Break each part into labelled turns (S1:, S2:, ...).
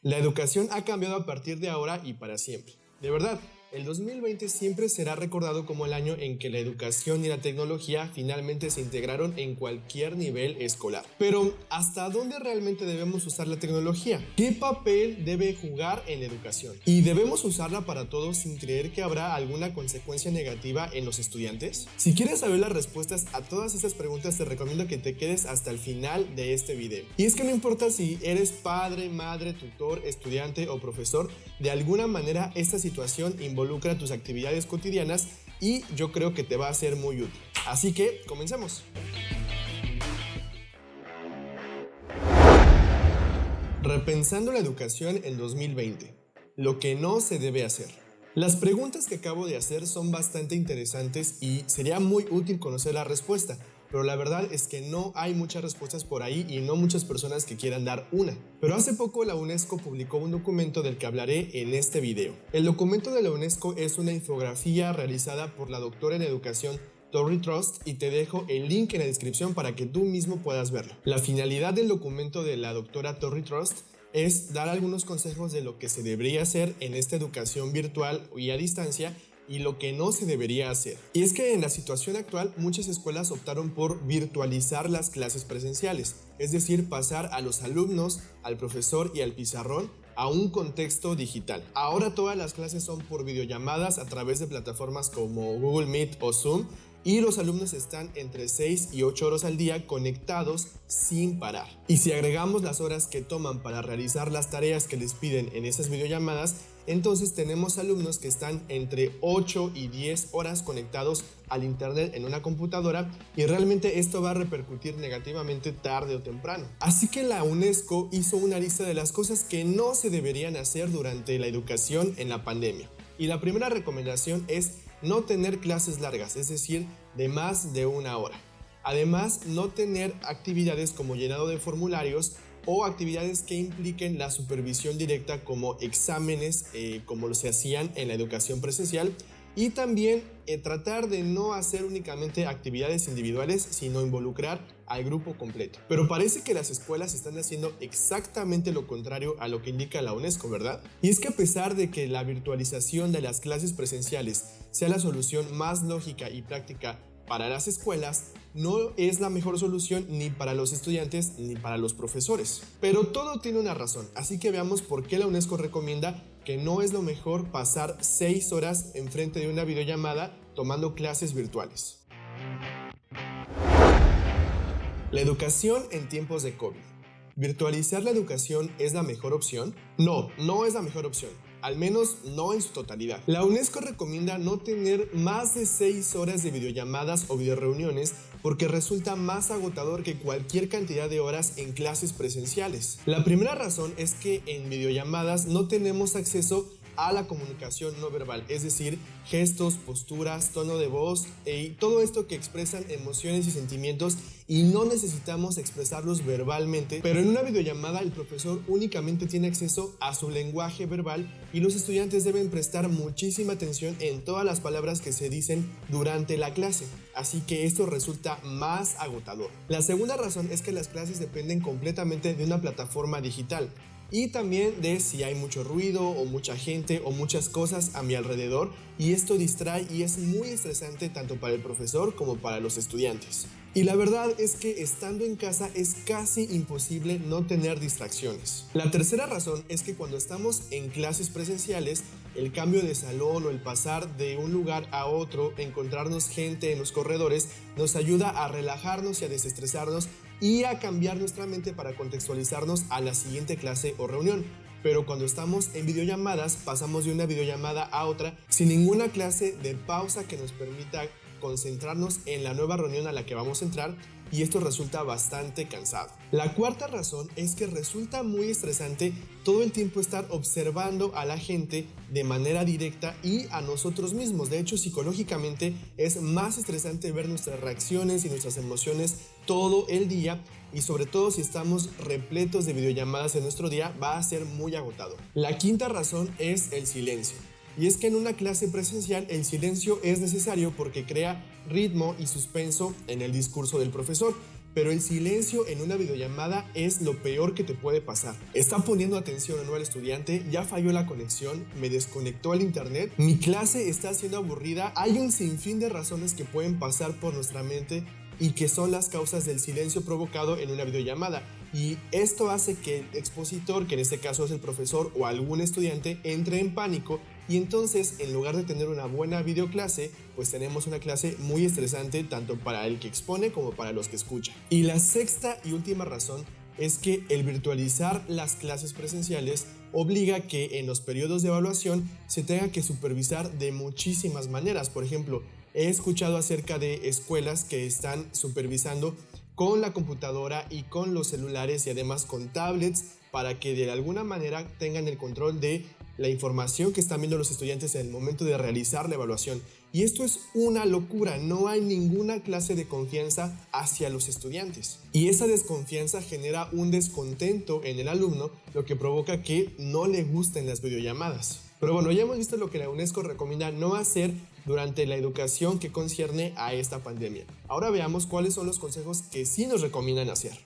S1: La educación ha cambiado a partir de ahora y para siempre. De verdad, el 2020 siempre será recordado como el año en que la educación y la tecnología finalmente se integraron en cualquier nivel escolar. Pero, ¿hasta dónde realmente debemos usar la tecnología? ¿Qué papel debe jugar en la educación? ¿Y debemos usarla para todos sin creer que habrá alguna consecuencia negativa en los estudiantes? Si quieres saber las respuestas a todas estas preguntas, te recomiendo que te quedes hasta el final de este video. Y es que no importa si eres padre, madre, tutor, estudiante o profesor, de alguna manera esta situación involucra tus actividades cotidianas y yo creo que te va a ser muy útil. Así que, comencemos. Repensando la educación en 2020. Lo que no se debe hacer. Las preguntas que acabo de hacer son bastante interesantes y sería muy útil conocer la respuesta, pero la verdad es que no hay muchas respuestas por ahí y no muchas personas que quieran dar una. Pero hace poco la UNESCO publicó un documento del que hablaré en este video. El documento de la UNESCO es una infografía realizada por la doctora en educación Tori Trust y te dejo el link en la descripción para que tú mismo puedas verlo. La finalidad del documento de la doctora Tori Trust es dar algunos consejos de lo que se debería hacer en esta educación virtual y a distancia y lo que no se debería hacer. Y es que en la situación actual muchas escuelas optaron por virtualizar las clases presenciales, es decir, pasar a los alumnos, al profesor y al pizarrón a un contexto digital. Ahora todas las clases son por videollamadas a través de plataformas como Google Meet o Zoom y los alumnos están entre 6 y 8 horas al día conectados sin parar. Y si agregamos las horas que toman para realizar las tareas que les piden en esas videollamadas, entonces tenemos alumnos que están entre 8 y 10 horas conectados al internet en una computadora y realmente esto va a repercutir negativamente tarde o temprano. Así que la UNESCO hizo una lista de las cosas que no se deberían hacer durante la educación en la pandemia. Y la primera recomendación es no tener clases largas, es decir, de más de una hora. Además, no tener actividades como llenado de formularios o actividades que impliquen la supervisión directa como exámenes como se hacían en la educación presencial y también tratar de no hacer únicamente actividades individuales sino involucrar al grupo completo. Pero parece que las escuelas están haciendo exactamente lo contrario a lo que indica la UNESCO, ¿verdad? Y es que a pesar de que la virtualización de las clases presenciales sea la solución más lógica y práctica para las escuelas, no es la mejor solución ni para los estudiantes ni para los profesores. Pero todo tiene una razón, así que veamos por qué la UNESCO recomienda que no es lo mejor pasar 6 horas enfrente de una videollamada tomando clases virtuales. La educación en tiempos de COVID. ¿Virtualizar la educación es la mejor opción? No, no es la mejor opción. Al menos no en su totalidad. La UNESCO recomienda no tener más de 6 horas de videollamadas o videoreuniones porque resulta más agotador que cualquier cantidad de horas en clases presenciales. La primera razón es que en videollamadas no tenemos acceso a la comunicación no verbal, es decir, gestos, posturas, tono de voz y todo esto que expresan emociones y sentimientos y no necesitamos expresarlos verbalmente, pero en una videollamada el profesor únicamente tiene acceso a su lenguaje verbal y los estudiantes deben prestar muchísima atención en todas las palabras que se dicen durante la clase, así que esto resulta más agotador. La segunda razón es que las clases dependen completamente de una plataforma digital y también de si hay mucho ruido o mucha gente o muchas cosas a mi alrededor y esto distrae y es muy estresante tanto para el profesor como para los estudiantes. Y la verdad es que estando en casa es casi imposible no tener distracciones. La tercera razón es que cuando estamos en clases presenciales, el cambio de salón o el pasar de un lugar a otro, encontrarnos gente en los corredores, nos ayuda a relajarnos y a desestresarnos y a cambiar nuestra mente para contextualizarnos a la siguiente clase o reunión. Pero cuando estamos en videollamadas, pasamos de una videollamada a otra sin ninguna clase de pausa que nos permita concentrarnos en la nueva reunión a la que vamos a entrar y esto resulta bastante cansado. La cuarta razón es que resulta muy estresante todo el tiempo estar observando a la gente de manera directa y a nosotros mismos. De hecho, psicológicamente es más estresante ver nuestras reacciones y nuestras emociones todo el día y sobre todo si estamos repletos de videollamadas en nuestro día va a ser muy agotador. La quinta razón es el silencio. Y es que en una clase presencial el silencio es necesario porque crea ritmo y suspenso en el discurso del profesor. pero el silencio en una videollamada es lo peor que te puede pasar. ¿Está poniendo atención o no al estudiante? ¿Ya falló la conexión? ¿Me desconectó el internet? ¿Mi clase está siendo aburrida? Hay un sinfín de razones que pueden pasar por nuestra mente y que son las causas del silencio provocado en una videollamada. Y esto hace que el expositor, que en este caso es el profesor o algún estudiante, entre en pánico y entonces en lugar de tener una buena videoclase, pues tenemos una clase muy estresante tanto para el que expone como para los que escuchan. Y la sexta y última razón es que el virtualizar las clases presenciales obliga que en los periodos de evaluación se tenga que supervisar de muchísimas maneras. Por ejemplo, he escuchado acerca de escuelas que están supervisando con la computadora y con los celulares y además con tablets para que de alguna manera tengan el control de la información que están viendo los estudiantes en el momento de realizar la evaluación. Y esto es una locura, no hay ninguna clase de confianza hacia los estudiantes. Y esa desconfianza genera un descontento en el alumno, lo que provoca que no le gusten las videollamadas. Pero bueno, ya hemos visto lo que la UNESCO recomienda no hacer durante la educación que concierne a esta pandemia. Ahora veamos cuáles son los consejos que sí nos recomiendan hacer.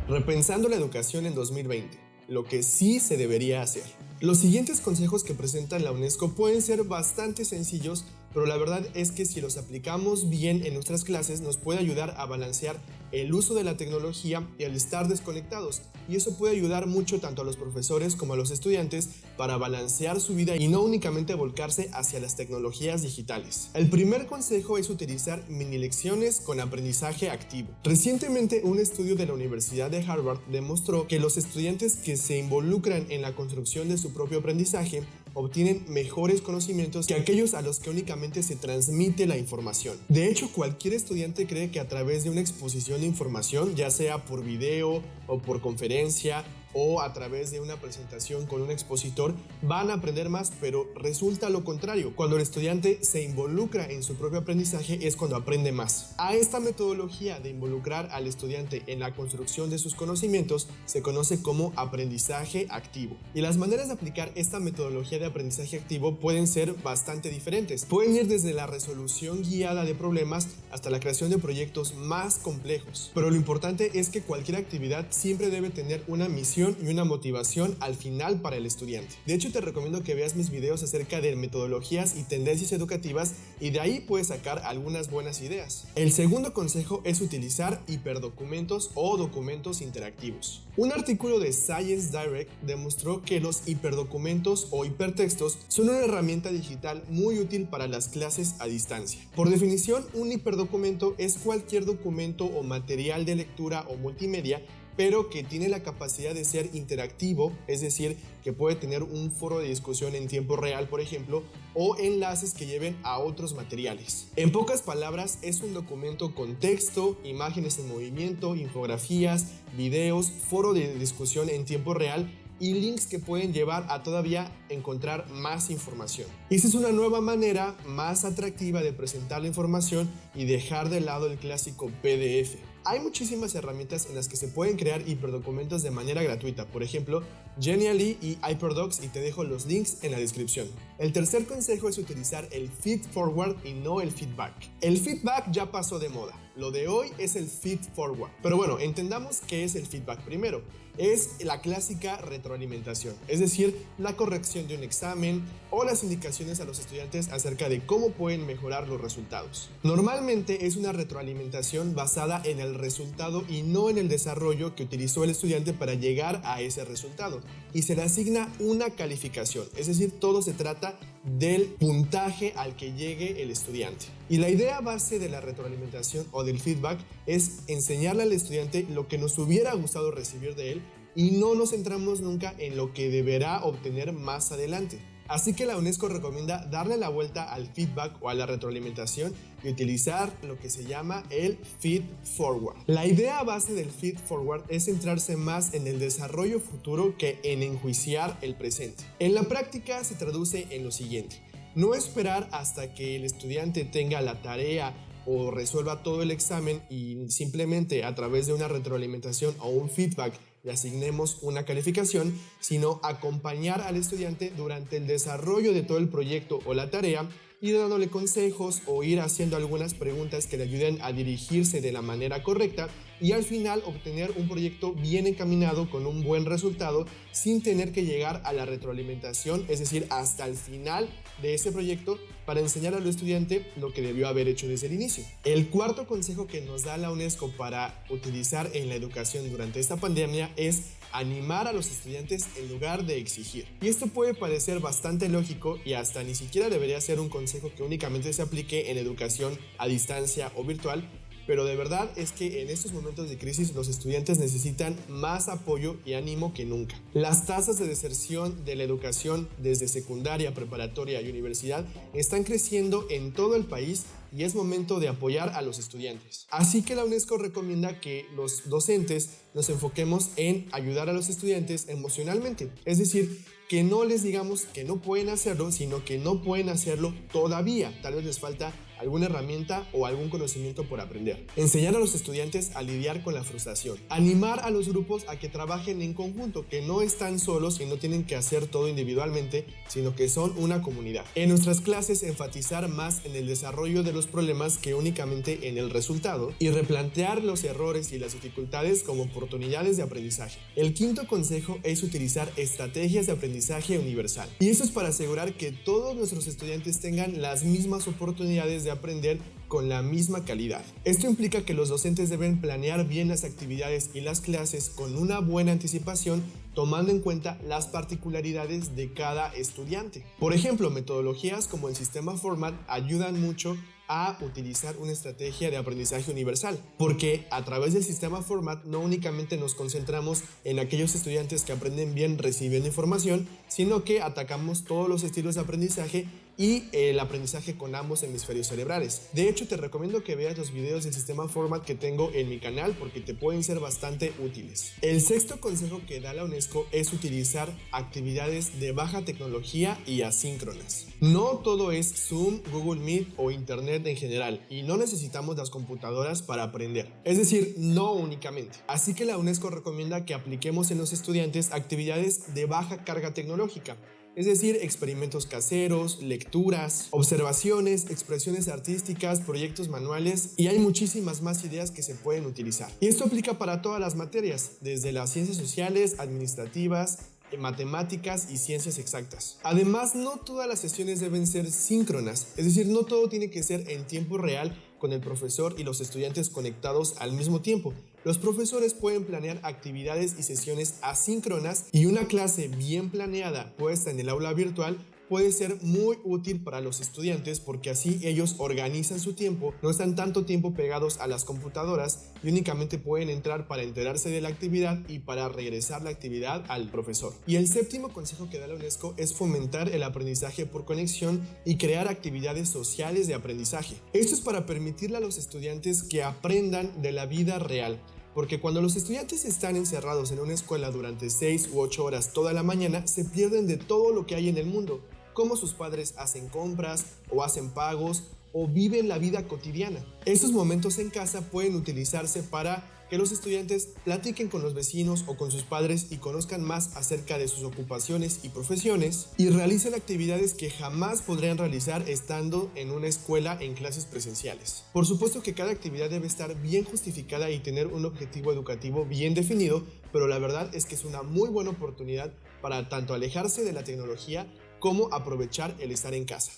S1: Repensando la educación en 2020, lo que sí se debería hacer. Los siguientes consejos que presenta la UNESCO pueden ser bastante sencillos, pero la verdad es que si los aplicamos bien en nuestras clases nos puede ayudar a balancear el uso de la tecnología y el estar desconectados, y eso puede ayudar mucho tanto a los profesores como a los estudiantes para balancear su vida y no únicamente volcarse hacia las tecnologías digitales. El primer consejo es utilizar mini lecciones con aprendizaje activo. Recientemente un estudio de la Universidad de Harvard demostró que los estudiantes que se involucran en la construcción de su propio aprendizaje obtienen mejores conocimientos que aquellos a los que únicamente se transmite la información. De hecho, cualquier estudiante cree que a través de una exposición de información, ya sea por video o por conferencia o a través de una presentación con un expositor, van a aprender más, pero resulta lo contrario. Cuando el estudiante se involucra en su propio aprendizaje es cuando aprende más. A esta metodología de involucrar al estudiante en la construcción de sus conocimientos se conoce como aprendizaje activo. Y las maneras de aplicar esta metodología de aprendizaje activo pueden ser bastante diferentes. Pueden ir desde la resolución guiada de problemas hasta la creación de proyectos más complejos. Pero lo importante es que cualquier actividad siempre debe tener una misión y una motivación al final para el estudiante. De hecho, te recomiendo que veas mis videos acerca de metodologías y tendencias educativas y de ahí puedes sacar algunas buenas ideas. El segundo consejo es utilizar hiperdocumentos o documentos interactivos. Un artículo de Science Direct demostró que los hiperdocumentos o hipertextos son una herramienta digital muy útil para las clases a distancia. Por definición, un hiperdocumento es cualquier documento o material de lectura o multimedia pero que tiene la capacidad de ser interactivo, es decir, que puede tener un foro de discusión en tiempo real, por ejemplo, o enlaces que lleven a otros materiales. En pocas palabras, es un documento con texto, imágenes en movimiento, infografías, videos, foro de discusión en tiempo real y links que pueden llevar a todavía encontrar más información. Esa es una nueva manera más atractiva de presentar la información y dejar de lado el clásico PDF. Hay muchísimas herramientas en las que se pueden crear hiperdocumentos de manera gratuita, por ejemplo, Genially y HyperDocs, y te dejo los links en la descripción. El tercer consejo es utilizar el feed forward y no el feedback. El feedback ya pasó de moda, lo de hoy es el feed forward. Pero bueno, entendamos qué es el feedback primero. Es la clásica retroalimentación, es decir, la corrección de un examen o las indicaciones a los estudiantes acerca de cómo pueden mejorar los resultados. Normalmente es una retroalimentación basada en el resultado y no en el desarrollo que utilizó el estudiante para llegar a ese resultado, y se le asigna una calificación, es decir, todo se trata del puntaje al que llegue el estudiante. Y la idea base de la retroalimentación o del feedback es enseñarle al estudiante lo que nos hubiera gustado recibir de él y no nos centramos nunca en lo que deberá obtener más adelante. Así que la UNESCO recomienda darle la vuelta al feedback o a la retroalimentación y utilizar lo que se llama el feed forward. La idea base del feed forward es centrarse más en el desarrollo futuro que en enjuiciar el presente. En la práctica se traduce en lo siguiente: no esperar hasta que el estudiante tenga la tarea o resuelva todo el examen y simplemente a través de una retroalimentación o un feedback le asignemos una calificación, sino acompañar al estudiante durante el desarrollo de todo el proyecto o la tarea ir dándole consejos o ir haciendo algunas preguntas que le ayuden a dirigirse de la manera correcta y al final obtener un proyecto bien encaminado con un buen resultado sin tener que llegar a la retroalimentación, es decir, hasta el final de ese proyecto para enseñar al estudiante lo que debió haber hecho desde el inicio. El cuarto consejo que nos da la UNESCO para utilizar en la educación durante esta pandemia es animar a los estudiantes en lugar de exigir. Y esto puede parecer bastante lógico y hasta ni siquiera debería ser un consejo que únicamente se aplique en educación a distancia o virtual, pero de verdad es que en estos momentos de crisis los estudiantes necesitan más apoyo y ánimo que nunca. Las tasas de deserción de la educación desde secundaria, preparatoria y universidad están creciendo en todo el país y es momento de apoyar a los estudiantes. Así que la UNESCO recomienda que los docentes nos enfoquemos en ayudar a los estudiantes emocionalmente, es decir, que no les digamos que no pueden hacerlo, sino que no pueden hacerlo todavía. Tal vez les falta alguna herramienta o algún conocimiento por aprender. Enseñar a los estudiantes a lidiar con la frustración. Animar a los grupos a que trabajen en conjunto, que no están solos y no tienen que hacer todo individualmente, sino que son una comunidad. En nuestras clases enfatizar más en el desarrollo de los problemas que únicamente en el resultado y replantear los errores y las dificultades como oportunidades de aprendizaje. El quinto consejo es utilizar estrategias de aprendizaje universal. Y eso es para asegurar que todos nuestros estudiantes tengan las mismas oportunidades de aprender con la misma calidad. Esto implica que los docentes deben planear bien las actividades y las clases con una buena anticipación, tomando en cuenta las particularidades de cada estudiante. Por ejemplo, metodologías como el sistema Format ayudan mucho a utilizar una estrategia de aprendizaje universal, porque a través del sistema Format no únicamente nos concentramos en aquellos estudiantes que aprenden bien recibiendo información, sino que atacamos todos los estilos de aprendizaje y el aprendizaje con ambos hemisferios cerebrales. De hecho, te recomiendo que veas los videos del sistema Format que tengo en mi canal porque te pueden ser bastante útiles. El sexto consejo que da la UNESCO es utilizar actividades de baja tecnología y asíncronas. No todo es Zoom, Google Meet o Internet en general y no necesitamos las computadoras para aprender. Es decir, no únicamente. Así que la UNESCO recomienda que apliquemos en los estudiantes actividades de baja carga tecnológica. Es decir, experimentos caseros, lecturas, observaciones, expresiones artísticas, proyectos manuales y hay muchísimas más ideas que se pueden utilizar. Y esto aplica para todas las materias, desde las ciencias sociales, administrativas, matemáticas y ciencias exactas. Además, no todas las sesiones deben ser síncronas, es decir, no todo tiene que ser en tiempo real con el profesor y los estudiantes conectados al mismo tiempo. Los profesores pueden planear actividades y sesiones asíncronas y una clase bien planeada puesta en el aula virtual puede ser muy útil para los estudiantes porque así ellos organizan su tiempo, no están tanto tiempo pegados a las computadoras y únicamente pueden entrar para enterarse de la actividad y para regresar la actividad al profesor. Y el séptimo consejo que da la UNESCO es fomentar el aprendizaje por conexión y crear actividades sociales de aprendizaje. Esto es para permitirle a los estudiantes que aprendan de la vida real. Porque cuando los estudiantes están encerrados en una escuela durante 6 u 8 horas toda la mañana, se pierden de todo lo que hay en el mundo, cómo sus padres hacen compras o hacen pagos o viven la vida cotidiana. Estos momentos en casa pueden utilizarse para que los estudiantes platiquen con los vecinos o con sus padres y conozcan más acerca de sus ocupaciones y profesiones y realicen actividades que jamás podrían realizar estando en una escuela en clases presenciales. Por supuesto que cada actividad debe estar bien justificada y tener un objetivo educativo bien definido, pero la verdad es que es una muy buena oportunidad para tanto alejarse de la tecnología como aprovechar el estar en casa.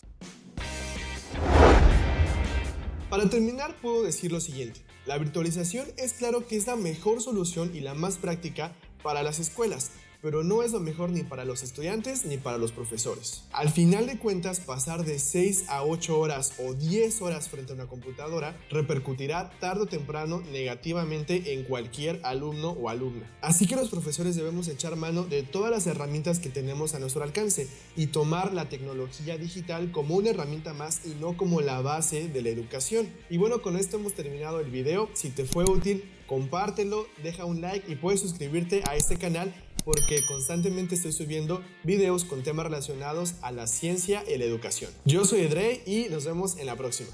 S1: Para terminar, puedo decir lo siguiente. La virtualización es claro que es la mejor solución y la más práctica para las escuelas, pero no es lo mejor ni para los estudiantes ni para los profesores. Al final de cuentas, pasar de 6 a 8 horas o 10 horas frente a una computadora repercutirá tarde o temprano negativamente en cualquier alumno o alumna. Así que los profesores debemos echar mano de todas las herramientas que tenemos a nuestro alcance y tomar la tecnología digital como una herramienta más y no como la base de la educación. Y bueno, con esto hemos terminado el video. Si te fue útil, compártelo, deja un like y puedes suscribirte a este canal porque constantemente estoy subiendo videos con temas relacionados a la ciencia y la educación. Yo soy Edrey y nos vemos en la próxima.